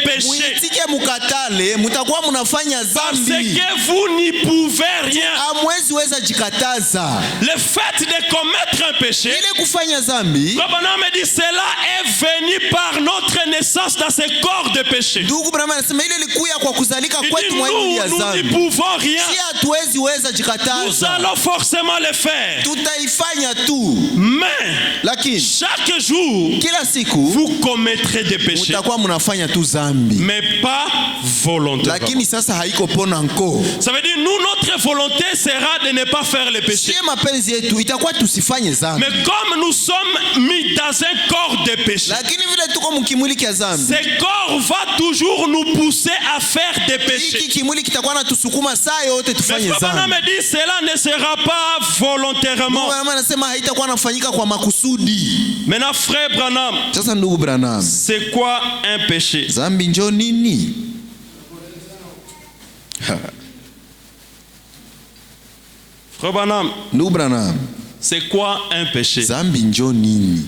péché. Muitike mukatale, mutakuwa munafanya Parce zambi. que vous n'y pouvez rien. Amwezi weza jikataza. Le fait de commettre un péché, Ile kufanya zambi, Branham dit cela est venu par notre naissance dans ce corps de péché. ndugu Branham anasema ile ilikuya kwa kuzalika Il kwetu dit mwa mwili ya nous n'y zambi. pouvons rien. Si hatuwezi weza Nous jikataza, allons forcément le faire. tutaifanya tu. Mais Lakini chaque jour, kila siku vous commettrez des péchés. mutakuwa munafanya tu zambi. Mais pas volontairement. Lakini sasa haiko pona nko. Ça veut dire nous, notre volonté sera de ne pas faire les péchés. Sie mapenzi yetu itakuwa tusifanye zambi. Mais comme nous sommes mis dans un corps de péché, Lakini vile tuko mkimwili kia zambi, ce corps va toujours nous pousser à faire des péchés. hiki kimwili kitakuwa natusukuma saa yote tufanye Mais Branham zambi. dit cela ne sera pas volontairement. Mungu anasema haitakuwa nafanyika kwa makusudi. Maintenant, frère Branham, Sasa ndugu Branham, c'est quoi un péché? zambi njo nini? Frère Branham, Ndugu Branham, c'est quoi un péché? zambi njo nini?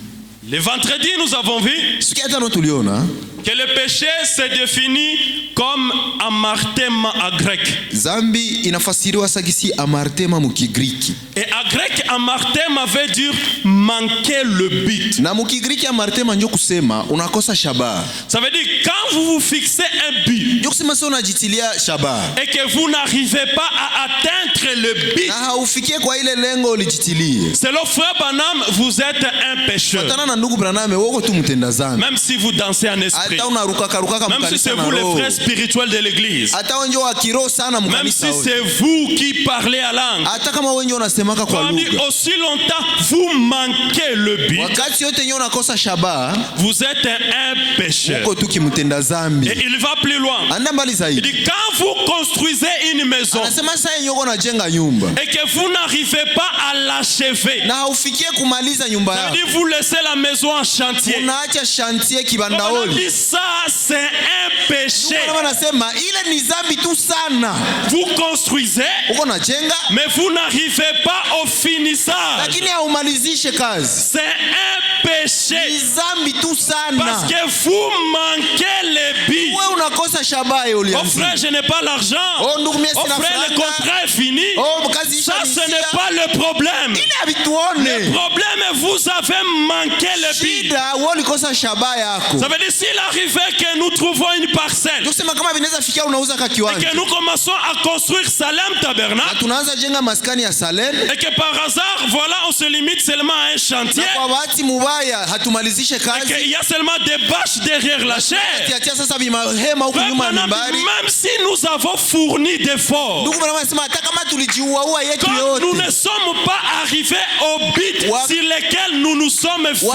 Le vendredi, nous avons vu Siku ya tano tuliona que le péché se définit comme amartema à grec. zambi inafasiriwa sagisi amartema mukigriki. Et à grec, amartema veut dire manquer le but. Na mukigriki amartema njo kusema unakosa shabaha. Ça veut dire quand vous vous fixez un but Njo kusema sasa unajitilia shabaha et que vous n'arrivez pas à atteindre le but, na haufikie kwa ile lengo ulijitilie. selon frère Branham, vous êtes un pécheur. Fatana na ndugu Branham, woko tu mtenda zambi. Même si vous dansez en esprit, Hata unarukaka même si mkanisa c'est na vous les roho. frères spirituels de l'église, Hata wenjo wa kiroho sana même mkanisa. si c'est vous qui parlez à langue, Hata kama wenjo unasemaka kwa comme dit, lugha. aussi longtemps vous manquez le but, Wakati yote nyo unakosa shabaha, vous êtes un pécheur. woko tu kimtenda zambi. Et il va plus loin. Anda mbali Il zaidi. dit quand vous construisez une maison Anasema sasa yenye uko najenga nyumba et que vous n'arrivez pas à l'achever, na haufikie kumaliza nyumba ça veut yako. dire vous laissez la maison en chantier. Unaacha chantier On kibandaoli. dit ça, c'est un péché. Ndugu anasema ile ni zambi tu sana. Vous construisez, Uko najenga mais vous n'arrivez pas au finissage. lakini haumalizishe kazi. C'est un Ni péché zambi tu sana. parce que vous manquez le but. Wewe unakosa shabaha Oh ulianza. frère, je n'ai pas l'argent. Oh ndugu mimi Oh sina frère, le franga. contrat est fini. Oh kazi Ça, isha ce n'est pas le problème. ile habituone. Le problème est vous avez manqué le but. Shida wewe ulikosa shabaha yako. Ça veut dire s'il arrivait que nous trouvons une parcelle Ndio kusema kama vinaweza fikia unauza ka et kiwanja. que nous commençons à construire Salem Na Tabernacle tunaanza jenga maskani ya Salem. et que par hasard, voilà, on se limite seulement à un chantier Na kwa bahati mubaya hatumalizishe et kazi. qu'il y a seulement des bâches derrière la chair. Tiatia sasa vimahema huku nyuma ya mimbari. Même si nous avons fourni d'efforts, Ndugu Branham anasema hata kama tulijiuaua yetu quand nous ne yote. sommes pas arrivés au but Wa- sur lequel nous nous sommes fixés,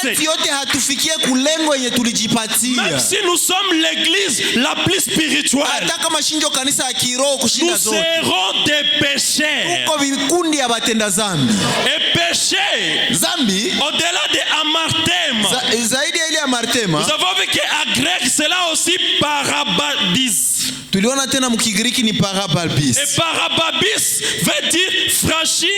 Wakati yote hatufikie kulengo yenye tulijipatia. même si nous sommes l'église la plus spirituelle, Hata kama shinjo kanisa ya kiroho nous kushinda zote. serons des pécheurs. Uko vikundi ya batenda zambi. Et péché, Zambi au-delà de amartema, zaidi ya ile ya martema. nous avons vu qu'à grec, cela aussi parababis. Tuliona tena mkigiriki ni parabalbis. Et parababis veut dire franchir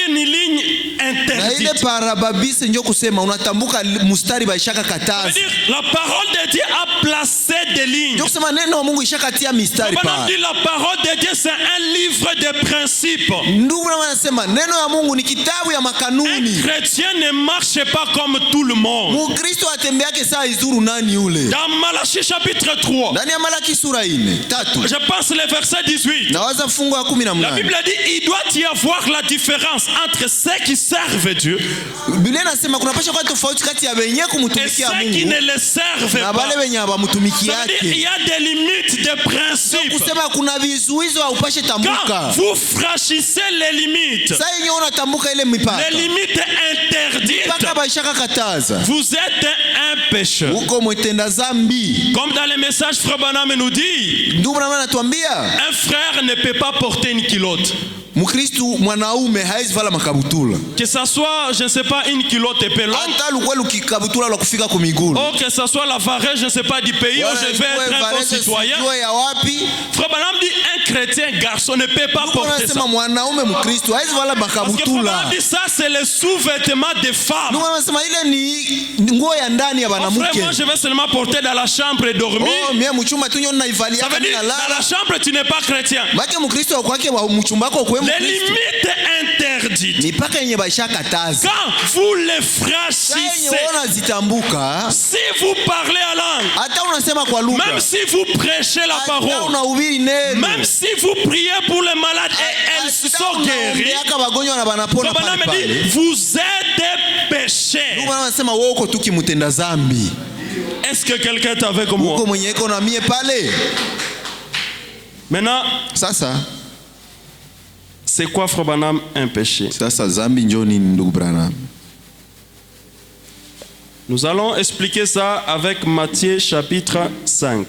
une ligne Na ile interdite. parababis ndio kusema unatambuka mustari baishaka Ça veut kataza. dire la parole de Dieu a placé des lignes. Ndio kusema neno wa Mungu ishakatia mistari Quand on pa. dit la parole de Dieu, c'est un livre de principes. Ndugu na wanasema neno ya Mungu ni kitabu ya Un makanuni. chrétien ne marche pas comme tout le monde. Mukristo atembeake saa izuru nani yule. Dans Malachie chapitre 3, Ndani ya Malaki sura 4 tatu. je pense le verset 18. Nawaza fungu ya La 18. Bible dit il doit y avoir la différence entre ceux qui servent Dieu Biblia inasema kuna pasha kwa tofauti kati ya wenye et kumtumikia ceux qui Mungu ne le servent na pas. wale wenye hawamtumiki Ça veut dire il y yake. a des limites, des principes. Kusema kuna vizuizo haupashe Quand tambuka. vous franchissez les limites, Sasa yenye unatambuka ile mipaka. les limites interdites, Mpaka baishaka kataza. vous êtes un pécheur. Uko mwetenda zambi. Comme dans les messages, Frère Branham nous dit, Ndugu na anatuambia un frère ne peut pas porter une culotte. Mkristo mwanaume haizi vala makabutula. Que ça soit, je ne sais pas, une culotte épée longue. Hata lukwelu kikabutula la kufika kumigulu. Oh, que ça soit la varèche, je ne sais pas, du pays où je vais être un bon citoyen. Frère Branham dit un chrétien garçon ne peut pas porter ça. Mwanaume Mkristo haizi vala makabutula. Parce que dit ça, c'est le sous-vêtement des femmes. Nous anasema ile ni nguo ya ndani ya banamuke. Moi je vais seulement porter dans la chambre et dormir. Oh, mie mchumba tu nyona ivalia. Ça veut dire dans la chambre tu n'es pas chrétien. Baki Mkristo kwake mchumba wako kwa les limites interdites. Mipaka yenye baisha kataza. Quand vous les franchissez, si vous parlez à langue, même si vous prêchez la parole, même si vous priez pour les malades et elles sont guéries, vous êtes des pécheurs. Est-ce que quelqu'un est avec moi? Maintenant, ça. C'est quoi, Frère Branham, un péché? Nous allons expliquer ça avec Matthieu chapitre 5.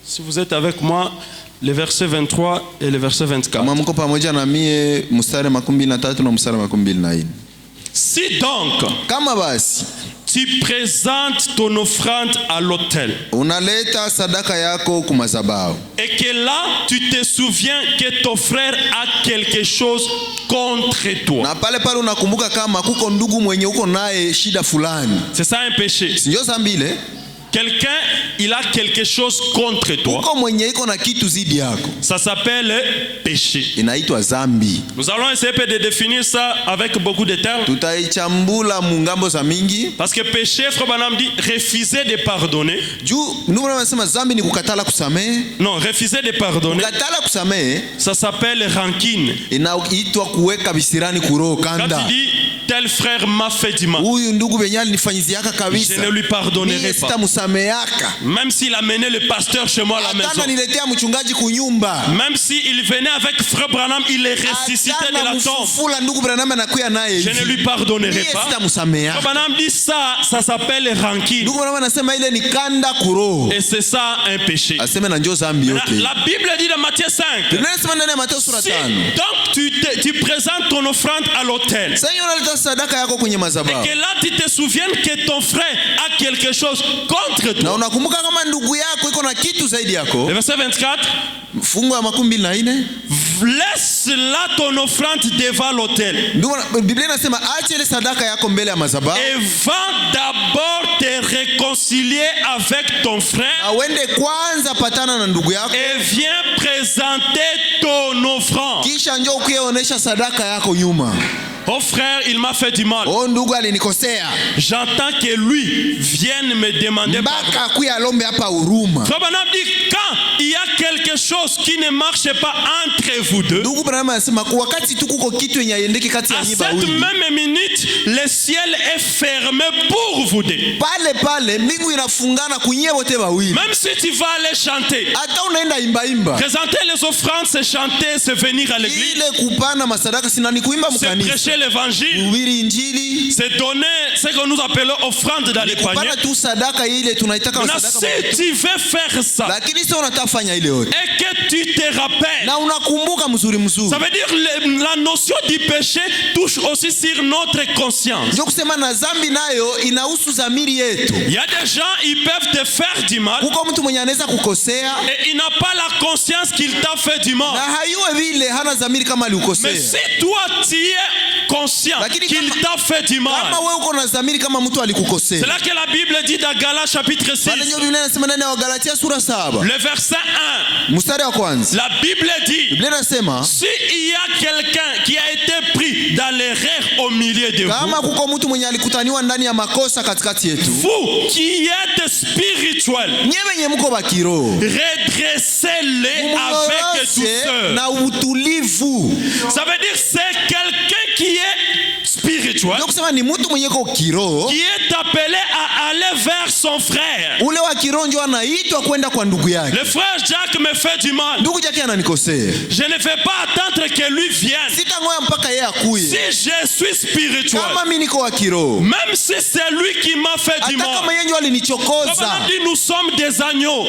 Si vous êtes avec moi, les versets 23 et les versets 24. Si donc, tu présentes ton offrande à l'autel, et que là tu te souviens que ton frère a quelque chose contre toi, c'est ça un péché. Quelqu'un, il a quelque chose contre toi. Ça s'appelle péché. Nous allons essayer de définir ça avec beaucoup de termes. Parce que péché, Frère Branham dit refuser de pardonner. Non, refuser de pardonner, ça s'appelle rancune. Quand il dit tel frère m'a fait du mal, je ne lui pardonnerai pas. Même s'il a mené le pasteur chez moi à la maison, même s'il venait avec Frère Branham, il les ressuscitait de la tombe, je ne lui pardonnerai pas. Frère Branham dit ça s'appelle rancune. Et c'est ça un péché. La Bible dit dans Matthieu 5, si donc tu présentes ton offrande à l'autel, et que là tu te souviens que ton frère a quelque chose contre toi. Le verset 24, laisse là ton offrande devant l'autel, et va d'abord te réconcilier avec ton frère, et viens présenter ton offrande. Oh frère, il m'a fait du mal. J'entends que lui vienne me demander pardon. Frère Branham dit quand il y a quelque chose qui ne marche pas entre vous deux, à cette même minute, le ciel est fermé pour vous deux. Même si tu vas aller chanter, présenter les offrandes, c'est chanter, c'est venir à l'église, c'est prêcher l'évangile, c'est donner ce que nous appelons offrande dans les paniers. Maintenant, si tu veux faire ça et que tu te rappelles, ça veut dire la notion du péché touche aussi sur notre conscience. Il y a des gens, ils peuvent te faire du mal et il n'a pas la conscience qu'il t'a fait du mal. Mais si toi tu es conscient qu'il t'a fait du mal, c'est là que la Bible dit dans Galates chapitre 6, le verset 1, la Bible dit, si il y a quelqu'un qui a été pris dans l'erreur au milieu de vous qui êtes spirituels, redressez-les avec douceur. Ça veut dire c'est quelqu'un qui est spirituel. spirituel qui est appelé à aller vers son frère. Le frère Jacques me fait du mal. Je ne vais pas attendre que lui vienne. Si je suis spirituel, même si c'est lui qui m'a fait du mal, nous sommes des agneaux.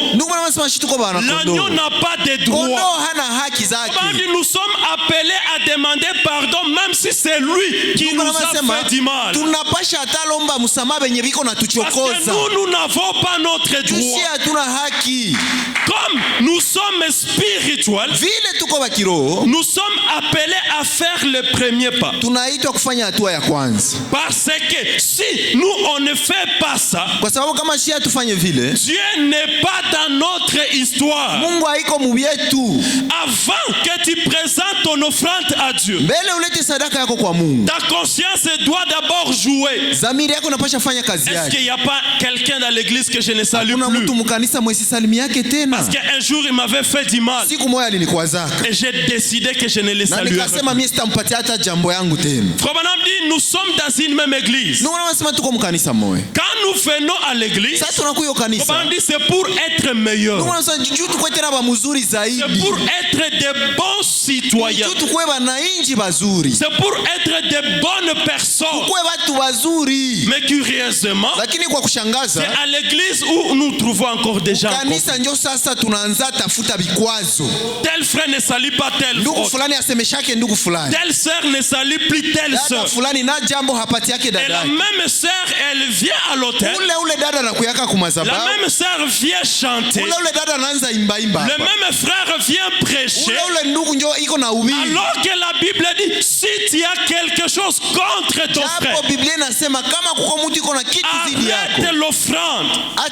L'agneau n'a pas de droits. Nous sommes appelés à demander pardon même si c'est lui qui nous a fait du mal. Parce que nous n'avons pas notre droit. Comme nous sommes spirituels, nous sommes appelés à faire le premier pas. Parce que si nous on ne fait pas ça, Dieu n'est pas dans notre histoire. Avant que tu présentes ton offrande à Dieu, ta conscience doit d'abord jouer. Est-ce qu'il n'y a pas quelqu'un dans l'église que je ne salue plus? Parce qu'un jour il m'avait fait du mal et j'ai décidé que je ne le saluerai plus. Nous sommes dans une même église. Quand nous venons à l'église, c'est pour être meilleur. C'est pour être des bons citoyens. C'est pour être des bonnes personnes. Mais curieusement, c'est à l'église où nous trouvons encore des gens. Tel frère ne salue pas tel frère. Telle sœur ne salue plus telle sœur. Et la même sœur, elle vient à l'autel. La même sœur vient chanter. Le même frère vient prêcher. Alors que la Bible dit, si tu as quelque chose contre ton frère, arrête l'offrande.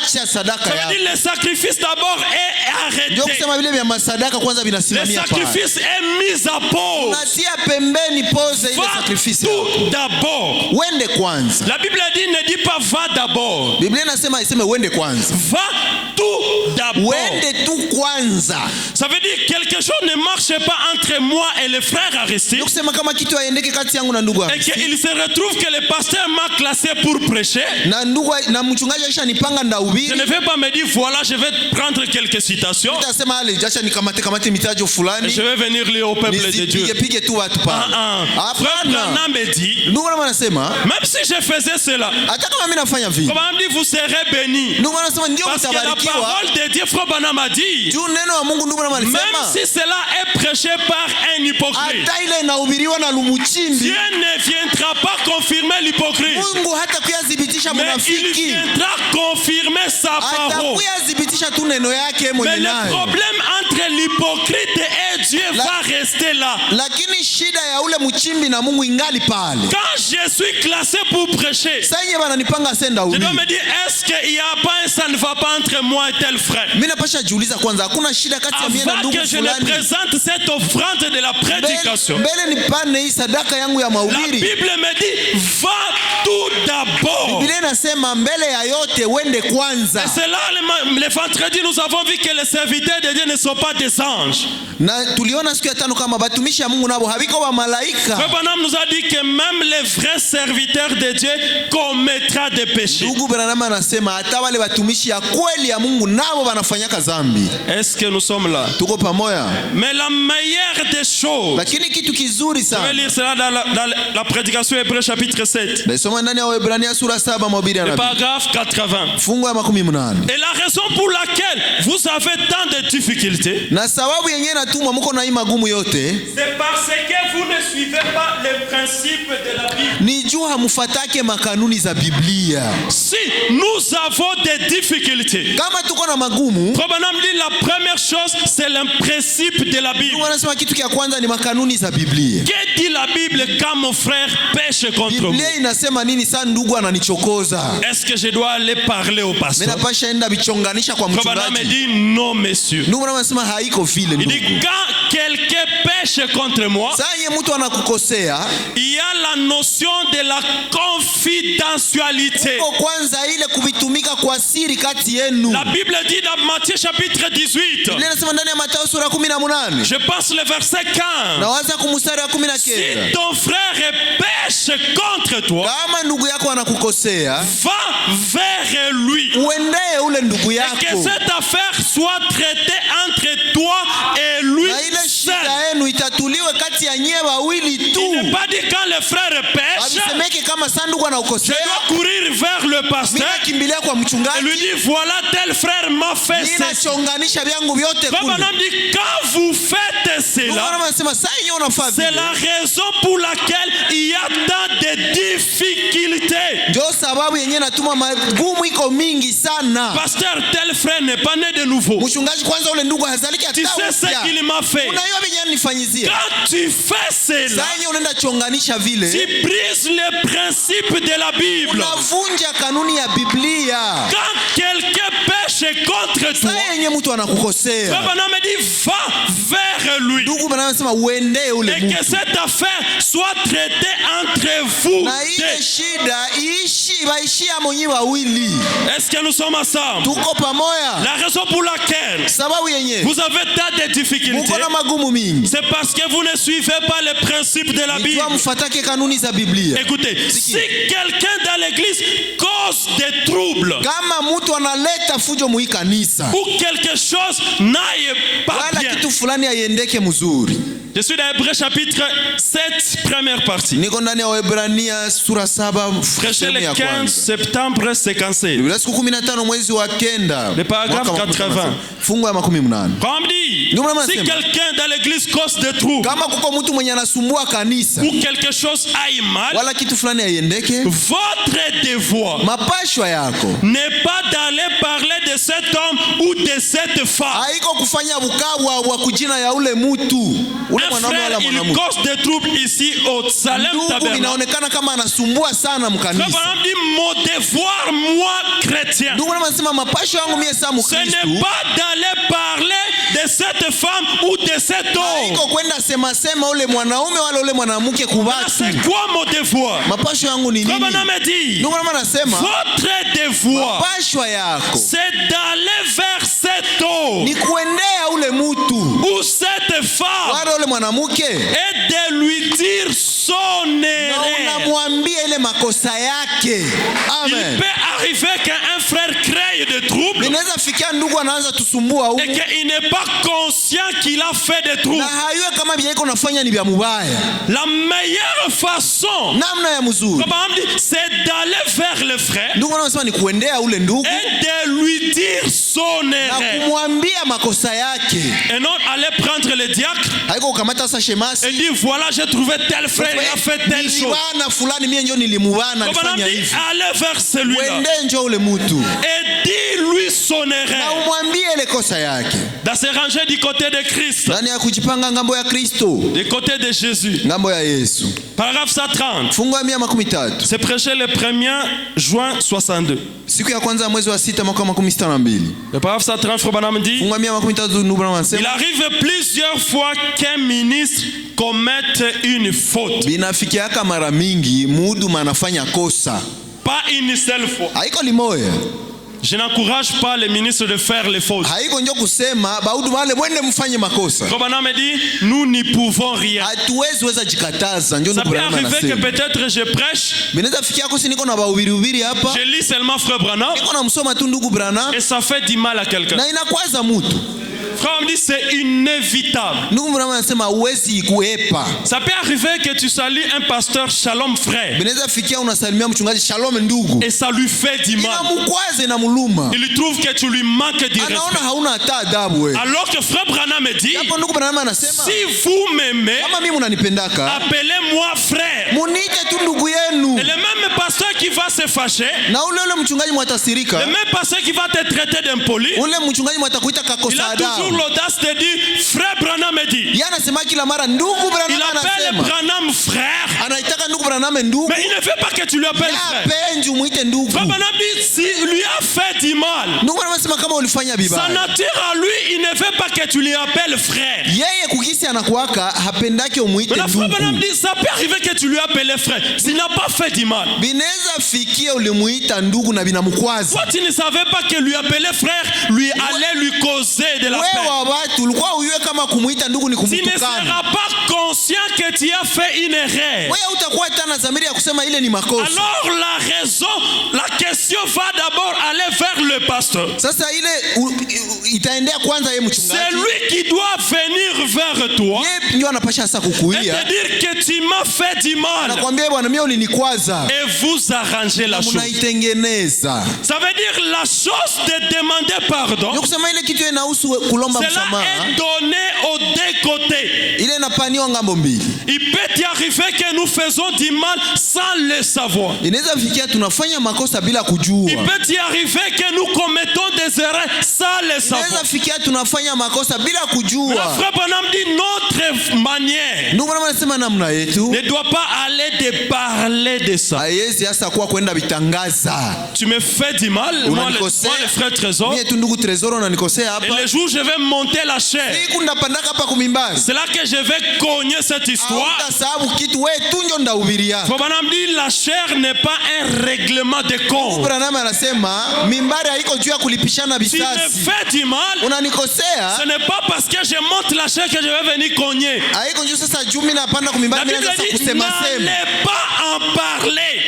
Ça veut dire le sacrifice d'abord est arrêté. Le sacrifice est mis à pause. Va tout d'abord. La Bible dit, ne dit pas va d'abord. Va tout d'abord. Ça veut dire quelque chose ne marche pas entre moi et le frère Aristide. Et qu'il se retrouve que le pasteur m'a classé pour prêcher. Je ne vais pas me dire voilà, je vais prendre quelques citations. Je vais venir lire au peuple de Dieu. Frère Branham me dit, même si je faisais cela, vous serez bénis. Parce que la parole de Dieu, Frère Branham a dit, même si cela est prêché par un hypocrite, Dieu ne viendra pas confirmer l'hypocrite, mais il viendra confirmer sa parole. Mais le problème entre l'hypocrite et Dieu va rester là. Quand je suis classé pour prêcher, je dois me dire, est-ce qu'il n'y a pas un ça ne va pas entre moi et tel frère? Avant que je ne présente cette offrande de la prédication, la Bible me dit, va tout d'abord. Et c'est là, le vendredi, nous avons vu que les serviteurs de Dieu ne sont pas des anges. Branham nous a dit que même les vrais serviteurs de Dieu commettra des péchés. Est-ce que nous sommes là? Mais la meilleure des choses, je vais lire cela dans la prédication Hébreux chapitre 7, le paragraphe 80. Et la raison pour laquelle vous avez tant de difficultés, c'est parce que vous ne suivez pas les principes de la Bible. Si nous avons des difficultés, Branham dit la première chose, c'est le principe de la Bible. Que dit la Bible quand mon frère pêche contre moi? Est-ce que je dois aller parler au pasteur? Frère Branham me dit non, monsieur. Il dit quand quelqu'un pêche contre moi, il y a la notion de la confidentialité. La Bible dit dans Matthieu chapitre 18, je passe le verset 15. Si ton frère pêche contre toi, va vers lui et que cette affaire soit traitée entre toi et lui seul. Il n'est pas dit quand le frère pêche, je dois courir vers le pasteur et lui dire voilà tel frère m'a fait ceci. Branham dit quand vous faites cela, c'est la raison pour laquelle il y a tant de difficultés. Pasteur, tel frère n'est pas né de nouveau. Tu sais ce qu'il m'a fait. Quand tu fais cela, tu brises le principe de la Bible. Quand quelqu'un pêche contre toi, Branham me dit va vers lui et que cette affaire soit traitée entre vous deux. Est-ce que nous sommes ensemble? La raison pour laquelle vous avez tant de difficultés, c'est parce que vous ne suivez pas les principes de la Bible. Écoutez, si quelqu'un dans l'église cause des troubles ou quelque chose n'aille pas bien, je suis dans Hébreux chapitre 7, première partie. Prêché le 15 septembre 57. Le paragraphe 80. Comme dit, si quelqu'un dans l'église cause des troubles ou quelque chose aille mal, votre devoir n'est pas d'aller parler de cet homme ou de cette femme. Un frère, il cause des troubles ici au Salem Tabernacle. Mon devoir, moi, chrétien, ce n'est pas d'aller parler de cette femme ou de cet homme. C'est quoi mon devoir? Branham me dit, votre devoir, c'est d'aller vers cet homme ou cette femme et de lui dire son erreur. Il peut arriver qu'un frère crée des troubles et qu'il n'est pas conscient qu'il a fait des troubles. La meilleure façon, c'est d'aller vers le frère et de lui dire son erreur. Et non aller prendre le diacre et dire voilà, j'ai trouvé tel frère, il a fait telle chose. Allez vers celui-là et dis-lui son erreur. Dans ses rangées du côté de Christ, du côté de Jésus. Paragraphe 130. C'est prêché le 1er juin 62. Le paragraphe 130, Frère Branham dit, il arrive plusieurs fois qu'un ministre commette une faute. Pas une seule fois. Je n'encourage pas les ministres de faire les fautes. Branham me dit, nous n'y pouvons rien. Ça peut arriver que peut-être je prêche, je lis seulement Frère Branham et ça fait du mal à quelqu'un. Frère me dit c'est inévitable. Ça peut arriver que tu salues un pasteur Shalom frère et ça lui fait du mal. Il trouve que tu lui manques de respect. Alors que Frère Branham me dit, si vous m'aimez, appelez-moi frère. Et le même pasteur qui va se fâcher, le même pasteur qui va te traiter d'impoli, il a toujours toujours l'audace de dire frère Branham dit. Yanasema kila mara ndugu Branham anasema. Il appelle Branham frère. Anaitaka ndugu Branham ndugu. Mais il ne veut pas que tu lui appelles frère. Apendi umuite ndugu. Frère Branham dit si lui a fait du mal. Ndugu Branham anasema kama ulifanya vibaya. Sa nature à lui, il ne veut pas que tu lui appelles frère. Yeye kugisi anakuaka hapendake umuite ndugu. Frère Branham dit ça peut arriver que tu lui appelles frère. S'il n'a pas fait du mal. Binaweza fikia ulimuita ndugu na binamkwaza. Toi tu ne savais pas que lui appeler frère lui allait lui causer de la peine. Wewe watu ulikuwa ujue kama kumuita ndugu ni kumtukana. Tu ne seras pas conscient que tu as fait une erreur. Wewe utakuwa tena dhamiri ya kusema ile ni makosa. Alors la raison, la question va d'abord aller vers le pasteur. Sasa ile itaendea kwanza yeye mchungaji. C'est lui qui doit venir vers toi. Yeye ndio anapasha sasa kukuia. Et te dire que tu m'as fait du mal. Anakuambia bwana mimi ulinikwaza. Et vous arrangez la chose. Unaitengeneza. Ça veut dire la chose de demander pardon. Ndio kusema ile kitu inahusu kulomba msamaha. Cela est donné aux deux côtés. Ile inapaniwa ngambo mbili. Il peut y arriver que nous faisons du mal sans le savoir. Inaweza fikia tunafanya makosa bila kujua. Il peut y arriver que nous commettons des erreurs sans le savoir. Inaweza fikia tunafanya makosa bila kujua. Le frère Branham dit notre manière. Ndugu Branham anasema namna yetu ne doit pas aller de parler de ça. Haiwezi hasa kuwa kwenda bitangaza. Tu me fais du mal, moi le frère Trésor. Mimi tu ndugu Trésor unanikosea hapa. Et le jour je vais monter la chair. Siku ndapandaka hapa kumimbari. C'est là que je vais cogner cette histoire. Sababu kitu wewe tu ndio ndahubiria. Frère Branham dit la chair n'est pas un règlement de compte. Branham anasema mimbari haiko juu ya kulipishana bisasi. Tu me fais du mal. Unanikosea. Ce n'est pas parce que je monte la chair que je vais venir cogner. Haiko juu sasa juu mimi napanda kumimbari mimi naanza kusema sema. Ne pas en parler.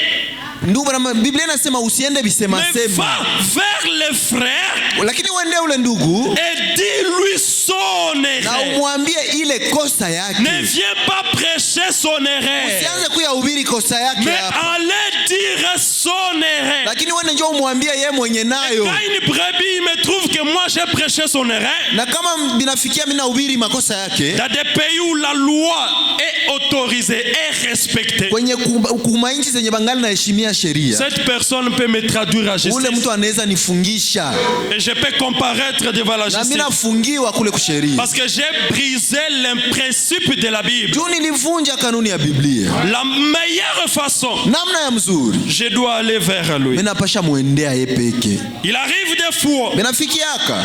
Ndugu Branham Biblia inasema usiende bisema sema. Va vers le frère. Lakini uende ule ndugu. Et dis-lui son erreur. Na umwambie ile kosa yake. Ne viens pas prêcher son erreur. Usianze kuyahubiri kosa yake hapa. hapa. Mais allez dire son erreur. Lakini wewe njoo umwambie yeye mwenye nayo. Quand une brebis me trouve que moi j'ai prêché son erreur. Na kama binafikia mimi nahubiri makosa yake. Dans des pays où la loi est autorisée et respectée. Kwenye kumainchi zenye bangali na heshimia sheria. Cette personne peut me traduire à justice. Ule mtu anaweza nifungisha. Et je peux comparaître devant la justice. Na mimi nafungiwa kule kusheria. Parce que j'ai brisé le principe de la Bible. Juu nilivunja kanuni ya Biblia. La meilleure façon. Namna ya mzuri. Je dois aller vers lui. Mimi napasha muendea yeye peke. Il arrive des fois. Benafikiaka.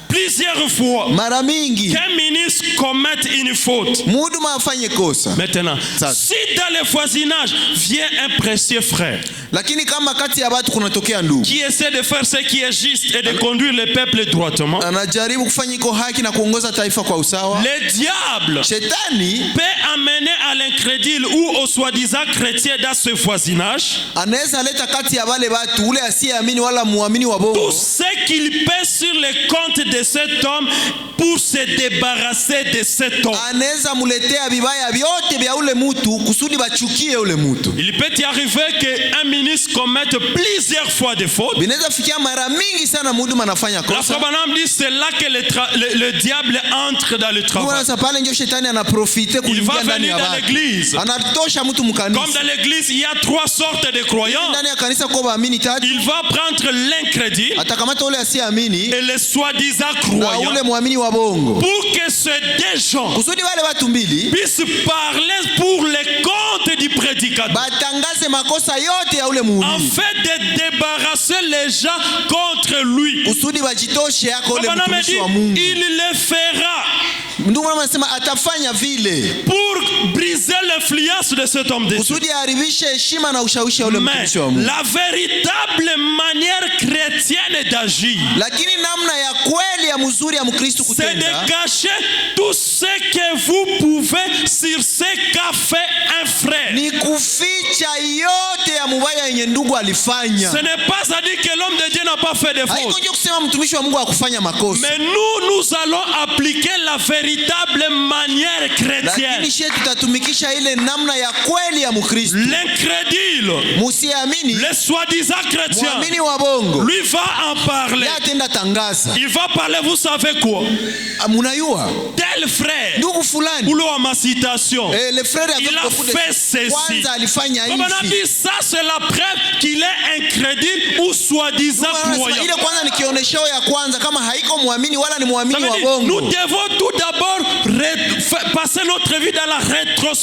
Plusieurs fois. Mara mingi. Qu'un ministre commette une faute. Mhuduma afanye kosa. Maintenant, si dans le voisinage vient un précieux frère. Lakini kama kati ya watu kunatokea ndugu. Qui essaie de faire ce qui est juste et de conduire le peuple droitement. Anajaribu kufanya iko haki na kuongoza taifa kwa usawa. Le diable. Shetani peut amener à l'incrédule ou au soi-disant chrétien dans ce voisinage. Anaweza leta kati ya wale watu ule asiyeamini wala muamini wa bongo. Tout ce qu'il paie sur le compte de cet homme pour se débarrasser de cet homme. Anaweza muletea vibaya vyote vya ule mtu kusudi bachukie ule mtu. Il peut y arriver que un ministre commette plusieurs fois des fautes. Binaweza fikia mara mingi sana mhuduma anafanya kosa. La Sabanam dit c'est là que le diable entre dans le travail. Sasa pale ndio shetani anaprofite kuingia ndani ya dans l'église. Anatosha mtu mkanisa. Comme dans l'église il y a trois sortes de croyants. Ndani ya kanisa kwa waamini tatu. Il va prendre l'incrédule. Atakamata ule asiamini. Et le soi-disant croyant. Na ule muamini wa bongo. Pour que ces deux gens kusudi wale watu mbili puissent parler pour le compte du prédicateur. Batangaze makosa yote ya ule muhubiri. En fait de débarrasser les gens contre lui. Kusudi wajitoshe yako ule mtumishi wa Mungu. Il le fera. Ndugu anasema atafanya vile pour briser l'influence de cet homme de Dieu. Kusudi aharibishe heshima na ushawishi wa ule mtumishi wa Mungu. La véritable manière chrétienne d'agir. Lakini namna ya kweli ya mzuri ya Mkristo kutenda. C'est de cacher tout ce que vous pouvez sur ce qu'a fait un frère. Ni kuficha yote ya mubaya yenye ndugu alifanya. Ce n'est pas à dire que l'homme de Dieu n'a pas fait de fautes. Haiko kusema mtumishi wa Mungu hakufanya makosa. Mais nous allons appliquer la véritable manière chrétienne. Lakini sisi tutatumikisha ile namna ya kweli ya Mkristo. L'incrédule, musiamini, le soi-disant chrétien, muamini wa bongo, lui va en parler. Yatenda tangaza. Il va parler, vous savez quoi? Munayua tel frère, ndugu fulani, ou ma citation, le frère il a fait ceci. Kwanza alifanya hivi. On a dit ça, c'est la preuve qu'il est incrédule ou soi-disant croyant. Ile kwanza ni maonesheo ya kwanza kama haiko muamini wala ni muamini wa bongo. Nous devons tout d'abord passer notre vie dans la rétrospection.